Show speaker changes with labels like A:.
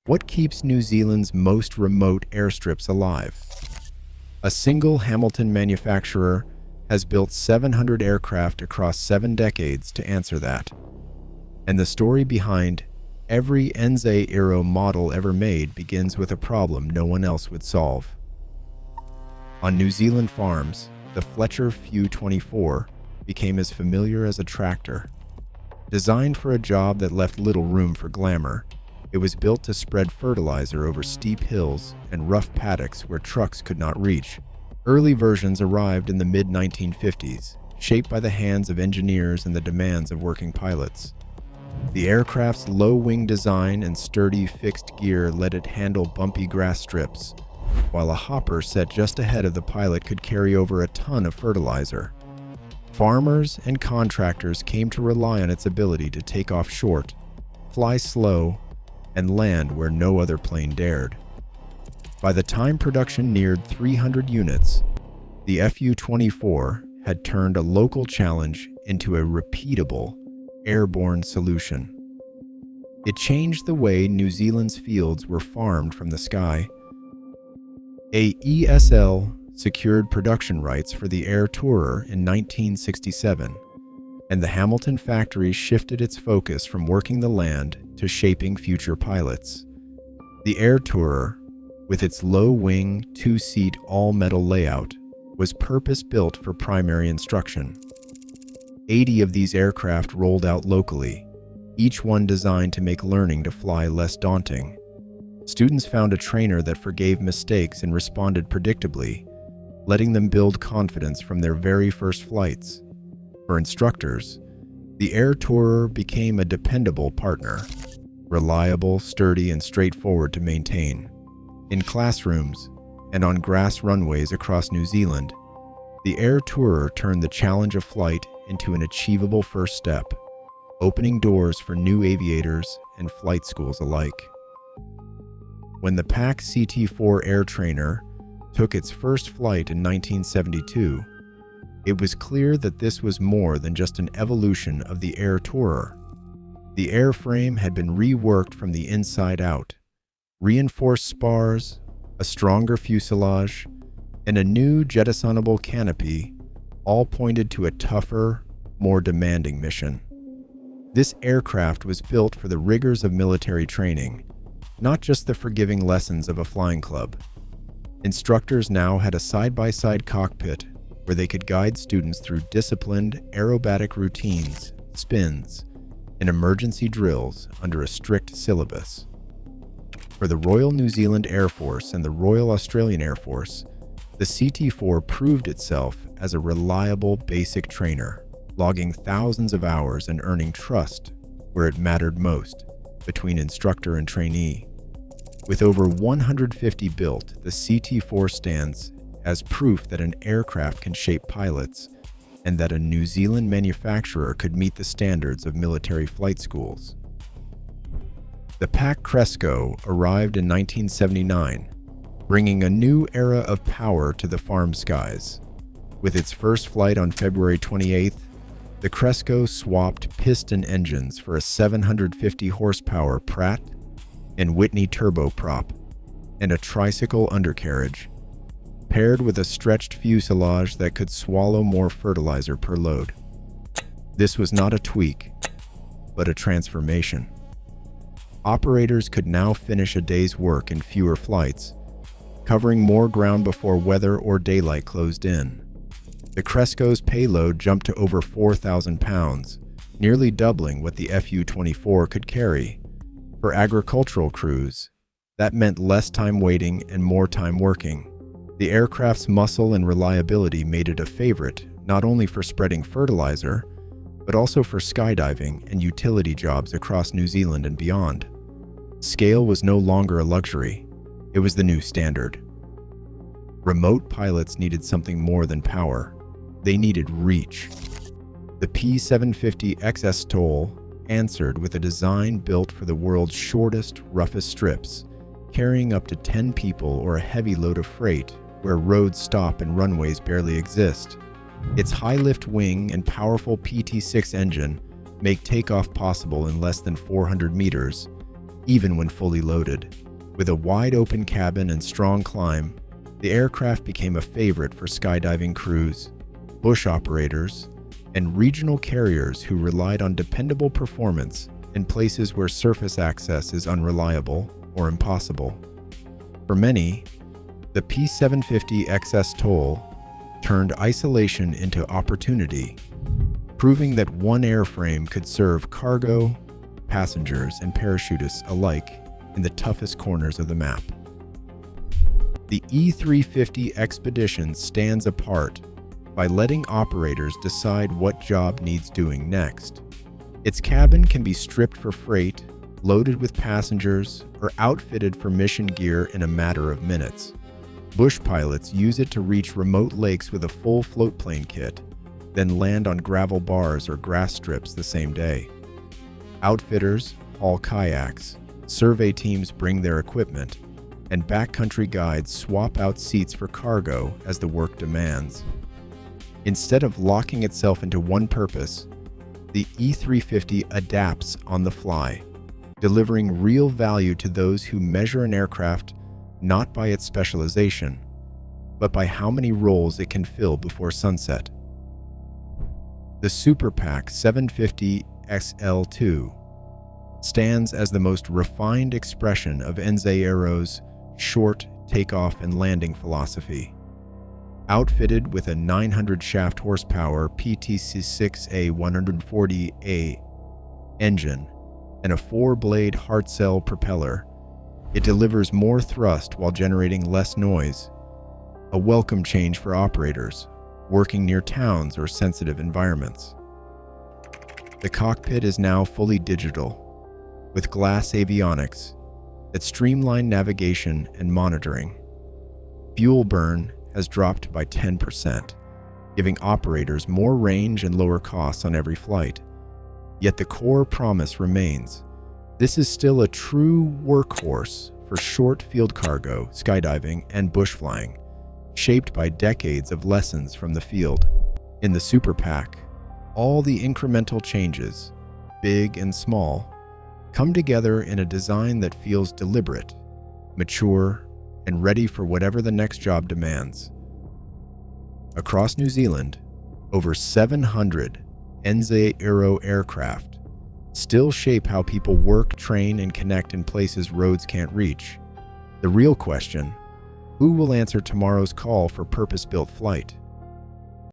A: What keeps New Zealand's most remote airstrips alive? A single Hamilton manufacturer has built 700 aircraft across 7 decades to answer that. And the story behind every NZAero model ever made begins with a problem no one else would solve. On New Zealand farms, the Fletcher FU-24 became as familiar as a tractor. Designed for a job that left little room for glamour, it was built to spread fertilizer over steep hills and rough paddocks where trucks could not reach. Early versions arrived in the mid-1950s, shaped by the hands of engineers and the demands of working pilots. The aircraft's low-wing design and sturdy fixed gear let it handle bumpy grass strips, while a hopper set just ahead of the pilot could carry over a ton of fertilizer. Farmers and contractors came to rely on its ability to take off short, fly slow, and land where no other plane dared. By the time production neared 300 units, the FU-24 had turned a local challenge into a repeatable, airborne solution. It changed the way New Zealand's fields were farmed from the sky. AESL secured production rights for the Airtourer in 1967, and the Hamilton factory shifted its focus from working the land to shaping future pilots. The Airtourer, with its low-wing, 2-seat, all-metal layout, was purpose-built for primary instruction. 80 of these aircraft rolled out locally, each one designed to make learning to fly less daunting. Students found a trainer that forgave mistakes and responded predictably, letting them build confidence from their very first flights. For instructors, the Airtourer became a dependable partner, reliable, sturdy, and straightforward to maintain. In classrooms and on grass runways across New Zealand, the Airtourer turned the challenge of flight into an achievable first step, opening doors for new aviators and flight schools alike. When the PAC CT-4 Airtrainer took its first flight in 1972, it was clear that this was more than just an evolution of the Airtourer. The airframe had been reworked from the inside out. Reinforced spars, a stronger fuselage, and a new jettisonable canopy all pointed to a tougher, more demanding mission. This aircraft was built for the rigors of military training, not just the forgiving lessons of a flying club. Instructors now had a side-by-side cockpit where they could guide students through disciplined aerobatic routines, spins, and emergency drills under a strict syllabus. For the Royal New Zealand Air Force and the Royal Australian Air Force, the CT-4 proved itself as a reliable basic trainer, logging thousands of hours and earning trust where it mattered most, between instructor and trainee. With over 150 built, the CT-4 stands as proof that an aircraft can shape pilots and that a New Zealand manufacturer could meet the standards of military flight schools. The PAC Cresco arrived in 1979, bringing a new era of power to the farm skies. With its first flight on February 28th, the Cresco swapped piston engines for a 750 horsepower Pratt & Whitney turboprop and a tricycle undercarriage, paired with a stretched fuselage that could swallow more fertilizer per load. This was not a tweak, but a transformation. Operators could now finish a day's work in fewer flights, covering more ground before weather or daylight closed in. The Cresco's payload jumped to over 4,000 pounds, nearly doubling what the FU-24 could carry. For agricultural crews, that meant less time waiting and more time working. The aircraft's muscle and reliability made it a favorite not only for spreading fertilizer, but also for skydiving and utility jobs across New Zealand and beyond. Scale was no longer a luxury, it was the new standard. Remote pilots needed something more than power. They needed reach. The P750 XSTOL answered with a design built for the world's shortest, roughest strips, carrying up to 10 people or a heavy load of freight where roads stop and runways barely exist. Its high-lift wing and powerful PT6 engine make takeoff possible in less than 400 meters, even when fully loaded. With a wide-open cabin and strong climb, the aircraft became a favorite for skydiving crews, bush operators, and regional carriers who relied on dependable performance in places where surface access is unreliable or impossible. For many, the P750 XSTOL turned isolation into opportunity, proving that one airframe could serve cargo, passengers, and parachutists alike in the toughest corners of the map. The E350 Expedition stands apart by letting operators decide what job needs doing next. Its cabin can be stripped for freight, loaded with passengers, or outfitted for mission gear in a matter of minutes. Bush pilots use it to reach remote lakes with a full floatplane kit, then land on gravel bars or grass strips the same day. Outfitters haul kayaks, survey teams bring their equipment, and backcountry guides swap out seats for cargo as the work demands. Instead of locking itself into one purpose, the E350 adapts on the fly, delivering real value to those who measure an aircraft not by its specialization, but by how many roles it can fill before sunset. The SuperPac 750 XL2 stands as the most refined expression of NZAero's short takeoff and landing philosophy. Outfitted with a 900 shaft horsepower PTC6A 140A engine and a 4-blade Hartzell propeller, it delivers more thrust while generating less noise, a welcome change for operators working near towns or sensitive environments. The cockpit is now fully digital, with glass avionics that streamline navigation and monitoring. Fuel burn has dropped by 10%, giving operators more range and lower costs on every flight. Yet the core promise remains. This is still a true workhorse for short field cargo, skydiving, and bush flying, shaped by decades of lessons from the field. In the SuperPac, all the incremental changes, big and small, come together in a design that feels deliberate, mature, and ready for whatever the next job demands. Across New Zealand, over 700 NZAero aircraft still shape how people work, train, and connect in places roads can't reach. The real question: who will answer tomorrow's call for purpose-built flight?